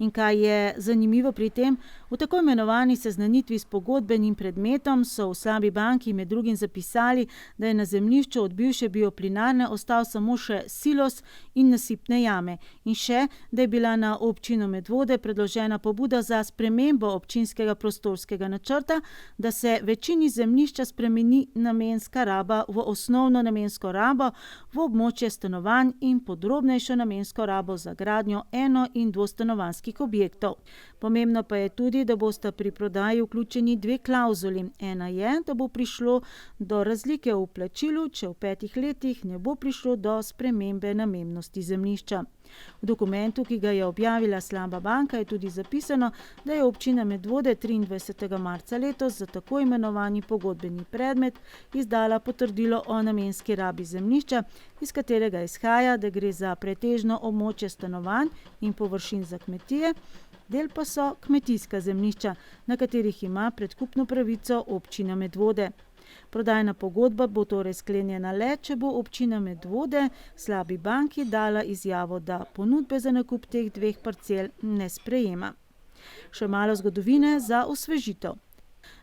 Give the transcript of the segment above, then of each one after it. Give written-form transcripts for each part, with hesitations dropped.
In kaj je zanimivo pri tem? V tako imenovani seznanitvi s pogodbenim predmetom so v slabi banki med drugim zapisali, da je na zemljišču od bivše bioplinarne ostal samo še silos in nasipne jame. In še, da je bila na občino Medvode predložena pobuda za spremembo občinskega prostorskega načrta, da se večini zemljišča spremeni namenska raba v osnovno namensko rabo, v območje stanovanj in podrobnejšo namensko rabo za gradnjo eno- in dvostanovanjskih objektov. Pomembno pa je tudi, da bosta pri prodaji vključeni dve klavzuli. Ena je, da bo prišlo do razlike v plačilu, če v 5 letih ne bo prišlo do spremembe namembnosti zemljišča. V dokumentu, ki ga je objavila slaba banka, je tudi zapisano, da je občina Medvode 23. marca letos za tako imenovani pogodbeni predmet izdala potrdilo o namenski rabi zemljišča, iz katerega izhaja, da gre za pretežno območje stanovanj in površin za kmetije, del pa so kmetijska zemljišča, na katerih ima predkupno pravico občina Medvode. Prodajna pogodba bo torej sklenjena le, če bo občina Medvode slabi banki dala izjavo, da ponudbe za nakup teh dveh parcel ne sprejema. Še malo zgodovine za osvežitev.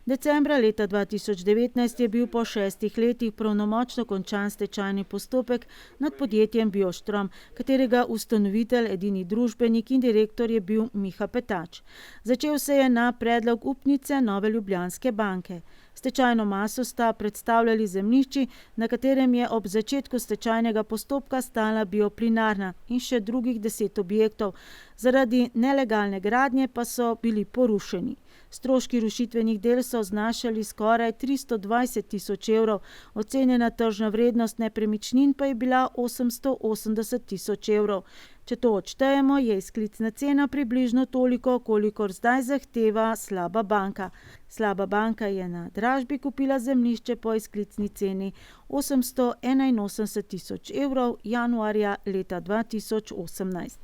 Decembra leta 2019 je bil po 6 letih pravnomočno končan stečajni postopek nad podjetjem Bioštrom, katerega ustanovitelj, edini družbenik in direktor je bil Miha Petač. Začel se je na predlog upnice Nove Ljubljanske banke. Stečajno maso sta predstavljali zemljišči, na katerem je ob začetku stečajnega postopka stala bioplinarna in še drugih 10 objektov. Zaradi nelegalne gradnje pa so bili porušeni. Stroški rušitvenih del so znašali skoraj 320 tisoč evrov, ocenjena tržna vrednost nepremičnin pa je bila 880 tisoč evrov. Če to odštejemo, je izklicna cena približno toliko, kolikor zdaj zahteva slaba banka. Slaba banka je na dražbi kupila zemljišče po izklicni ceni 881 tisoč evrov januarja leta 2018.